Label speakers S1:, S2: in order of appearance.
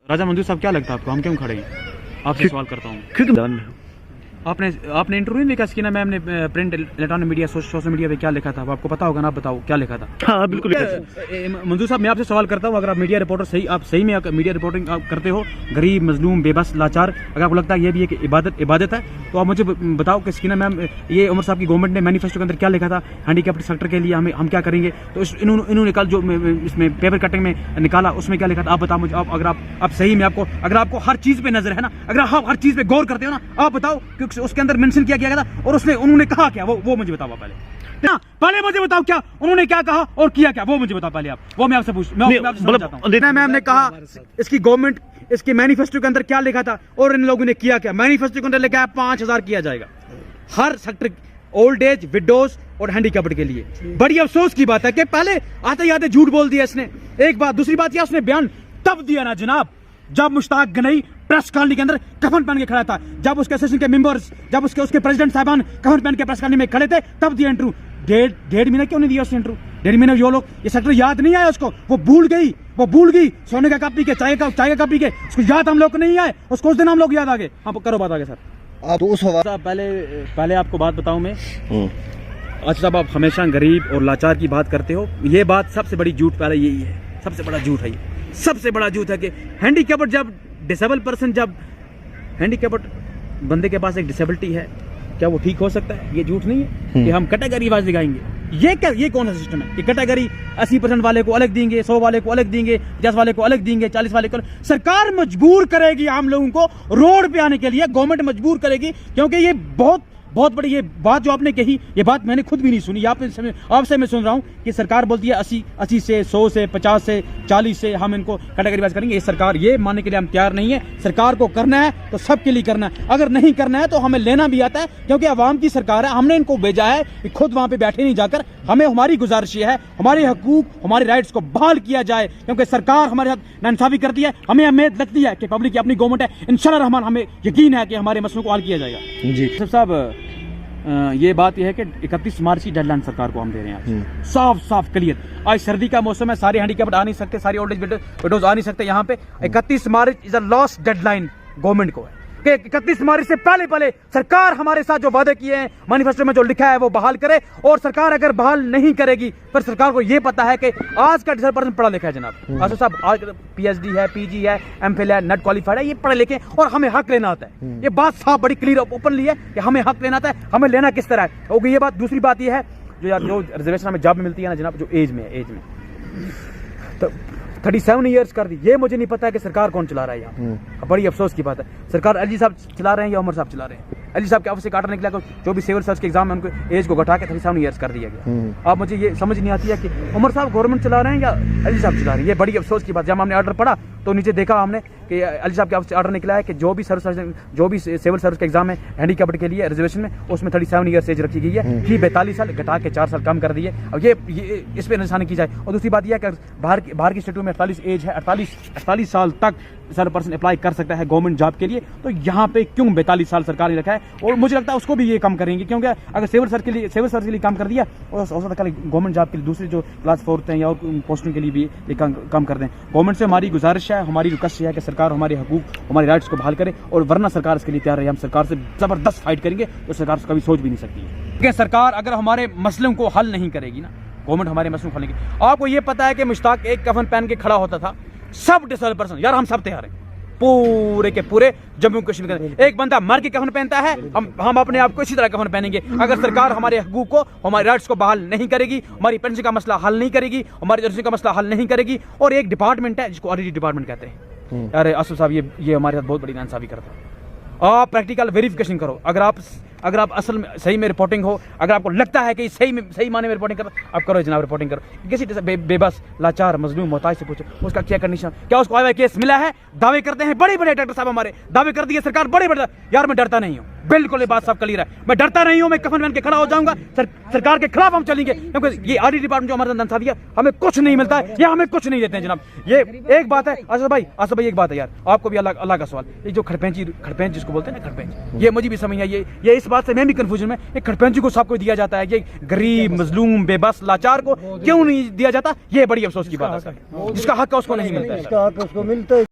S1: राजा मंजूर साहब, क्या लगता है आपको हम क्यों खड़े हैं? आपसे सवाल करता हूँ। आपने इंटरव्यू नहीं देखा स्कीना मैम ने print electronic media social media पे क्या लिखा था? आपको पता होगा ना, आप बताओ क्या लिखा था।
S2: हाँ बिल्कुल।
S1: मंजूर साहब, मैं आपसे सवाल करता हूँ, अगर आप मीडिया रिपोर्टर आप सही में मीडिया रिपोर्टिंग आप करते हो, गरीब मजलूम बेबस लाचार, अगर आपको लगता है ये भी एक इबादत है, तो आप मुझे बताओ कि स्कीना मैम, ये उमर साहब की गवर्नमेंट ने मैनिफेस्टो के अंदर क्या लिखा था हैंडीकैप्ड सेक्टर के लिए, हम क्या करेंगे? तो इन्होंने कल जो इसमें पेपर कटिंग में निकाला उसमें क्या लिखा था? आप बताओ मुझे। अगर आप सही में अगर आपको हर चीज पे नजर है ना, अगर आप हर चीज पे गौर करते हो ना, आप बताओ क्योंकि उसके अंदर मेंशन किया गया था और उन्होंने कहा क्या, वो मुझे बताओ पहले मुझे बताओ क्या उन्होंने क्या कहा और किया क्या, वो मुझे बताओ पहले आप। वो मैं आपसे चाहता हूं। मैम ने कहा इसकी गवर्नमेंट, इसके मैनिफेस्टो के अंदर क्या लिखा था और इन लोगों ने किया क्या? मैनिफेस्टो के अंदर लिखा है 5000 किया जाएगा हर सेक्टर, ओल्ड एज, विडोज और हैंडीकैप्ड के लिए। बड़ी अफसोस की बात है कि पहले आते आते झूठ बोल दिया इसने, एक बात। दूसरी बात, उसने बयान तब दिया ना जनाब जब मुश्ताक गनई प्रेस कॉलोनी के अंदर कफन पहन के खड़ा था, जब उसके एसोसिएशन के मेंबर्स, जब उसके प्रेसिडेंट साहबान कफन पहन के प्रेस कॉलोनी में खड़े थे, तब दिया इंटरव्यू। डेढ़ महीना क्यों नहीं दिया उसने इंटरव्यू? 1.5 महीने जो लोग, ये सेक्टर याद नहीं आया उसको, वो भूल गई सोने का कप पी के, चाय का कप पी के, उसको याद हम लोग को नहीं आए, उसको उस दिन हम लोग याद आ गए। हाँ करो बात आगे सर।
S2: आप उस
S1: पहले आपको बात बताऊं मैं। अच्छा साहब, आप हमेशा गरीब और लाचार की बात करते हो, ये बात सबसे बड़ी झूठ पहले यही है, सबसे बड़ा झूठ है ये, सबसे बड़ा झूठ है कि हैंडीकैप्ड, जब डिसेबल पर्सन, जब हैंडीकैप्ड बंदे के पास एक डिसेबिलिटी है, क्या वो ठीक हो सकता है? ये झूठ नहीं है कि हम कैटेगरी वाइज दिखाएंगे। ये कौन सा सिस्टम है? ये कैटेगरी 80% वाले को अलग देंगे, 100 वाले को अलग देंगे, 50 वाले को अलग देंगे, 40 वाले को। सरकार मजबूर करेगी आम लोगों को रोड पे आने के लिए, गवर्नमेंट मजबूर करेगी, क्योंकि ये बहुत बड़ी ये बात जो आपने कही, ये बात मैंने खुद भी नहीं सुनी, आपसे मैं सुन रहा हूं कि सरकार बोलती है 80 से 100 से 50 से 40 से हम इनको कैटेगरी वाइज करेंगे। ये सरकार ये मानने के लिए हम तैयार नहीं है। सरकार को करना है तो सबके लिए करना है, अगर नहीं करना है तो हमें लेना भी आता है, क्योंकि आवाम की सरकार है, हमने इनको भेजा है कि खुद वहां पे बैठे नहीं जाकर। हमें, हमारी गुजारिश है हमारे हकूक, हमारे राइट्स को बहाल किया जाए, क्योंकि सरकार हमारे साथ नाइंसाफी करती है। हमें उम्मीद लगती है कि पब्लिक की अपनी गवर्नमेंट है, इंशाअल्लाह रहमान हमें यकीन है कि हमारे मसलों को हल किया जाएगा। जी साहब, ये बात यह है कि 31 मार्च की डेडलाइन सरकार को हम दे रहे हैं, साफ क्लियर। आज सर्दी का मौसम है, सारे हैंडीकैप्ड आ नहीं सकते, सारी ओल्ड एज विडोज आ नहीं सकते यहाँ पे। 31 March is a last deadline government को है कि 31 मार्च से पहले सरकार हमारे साथ जो वादे किए हैं, मैनिफेस्टो में जो लिखा है वो बहाल करे। और सरकार अगर बहाल नहीं करेगी, फिर सरकार को ये पता है कि आज का 10% पढ़ा लिखा है जनाब। आसिफ साहब, आज PhD है, PG है, MPhil है, नेट क्वालिफाइड है, ये पढ़े लिखे और हमें हक लेना आता है। ये बात साफ बड़ी क्लियर ओपनली है कि हमें हक लेना आता है, हमें लेना किस तरह है, क्योंकि ये बात। दूसरी बात ये है जो रिजर्वेशन हमें जॉब में मिलती है ना जनाब, जो एज में तो 37 ईयर्स कर दी, ये मुझे नहीं पता है कि सरकार कौन चला रहा है यहाँ। बड़ी अफसोस की बात है, सरकार अली साहब चला रहे हैं या उमर साहब चला रहे हैं? अली साहब के ऑफिस से काटा निकला, जो भी सिविल सर्विस के एग्जाम में उनको एज को घटा के 37 ईयर्स कर दिया गया। अब मुझे ये समझ नहीं आती है कि उमर साहब गवर्नमेंट चला रहे हैं या अली साहब चला रहे हैं। ये बड़ी अफसोस की बात। जब हमने ऑर्डर पढ़ा तो नीचे देखा हमने कि अली साहब के ऑफिस से ऑर्डर निकला है कि जो भी सिविल सर्विस के एग्जाम है हैंडीकैप्ड के लिए रिजर्वेशन में, उसमें 37 ईयर्स एज रखी गई है, कि 42 साल घटा के 4 साल कम कर दिए। अब ये इस पर निशानी की जाए। और दूसरी बात यह है कि बाहर की स्टेटों में 48 एज है, 48 साल तक सर पर्सन अप्लाई कर सकता है गवर्नमेंट जॉब के लिए, तो यहाँ पे क्यों 42 साल सरकार ने रखा है? और मुझे लगता है उसको भी ये कम करेंगे, क्योंकि अगर सिविल सर्विस के लिए कम कर दिया और गवर्नमेंट जॉब के लिए दूसरी जो क्लास 4 हैं या पोस्टिंग के लिए भी ये कम कर दें। गवर्नमेंट से हमारी गुजारिश है, हमारी रिक्वेस्ट है कि सरकार हमारे हकूक, हमारे राइट्स को बहाल करे, और वरना सरकार इसके लिए तैयार है। हम सरकार से जबरदस्त फाइट करेंगे, तो सरकार कभी सोच भी नहीं सकती है कि सरकार अगर हमारे मसलों को हल नहीं करेगी ना, गवर्नमेंट हमारे मसलों को हल नहीं करेगी। आपको ये पता है कि मुश्ताक एक कफन पहन के खड़ा होता था, सब डिसेबल पर्सन, यार हम सब तैयार हैं पूरे के पूरे जम्मू कश्मीर के। एक बंदा मर के कफन पहनता है, हम अपने आप को इसी तरह कफन पहनेंगे। अगर सरकार हमारे हकूक को, हमारे राइट्स को बहाल नहीं करेगी, हमारी पेंशन का मसला हल नहीं करेगी, हमारी एजुकेशन का मसला हल नहीं करेगी। और एक डिपार्टमेंट है जिसको ऑडिट डिपार्टमेंट कहते हैं। अरे आसिफ साहब, ये हमारे साथ बहुत बड़ी नाइंसाफी करता है। आप प्रैक्टिकल वेरिफिकेशन करो, अगर आप असल में सही में रिपोर्टिंग हो, अगर आपको लगता है कि सही माने में रिपोर्टिंग करो, आप करो जनाब, रिपोर्टिंग करो। किसी बेबस लाचार मजलूम मोहताज से पूछो उसका क्या कंडीशन, क्या उसको आई केस मिला है? दावे करते हैं बड़े डॉक्टर साहब, हमारे दावे कर दिए सरकार, बड़े यार मैं डरता नहीं हूँ, बिल्कुल ये बात सब क्लियर है, मैं डरता नहीं हूँ। मैं कफन बन के खड़ा हो जाऊंगा, सरकार के खिलाफ हम चलेंगे, क्योंकि ये ऑडिट डिपार्टमेंट जो हमारे साथ नाइंसाफी है, हमें कुछ नहीं मिलता है, या हमें कुछ नहीं देते हैं जनाब। ये एक बात है आसिफ भाई, एक बात है यार, आपको भी अल्लाह का सवाल, ये जो खड़पेंच जिसको बोलते हैं ना, खड़पेंच, ये मुझे भी समझ है, ये इस बात से मैं भी कंफ्यूजन में, एक खड़पेंची को सबको दिया जाता है, ये गरीब मजलूम बेबस लाचार को क्यों नहीं दिया जाता? ये बड़ी अफसोस की बात है, जिसका हक है उसको नहीं मिलता है।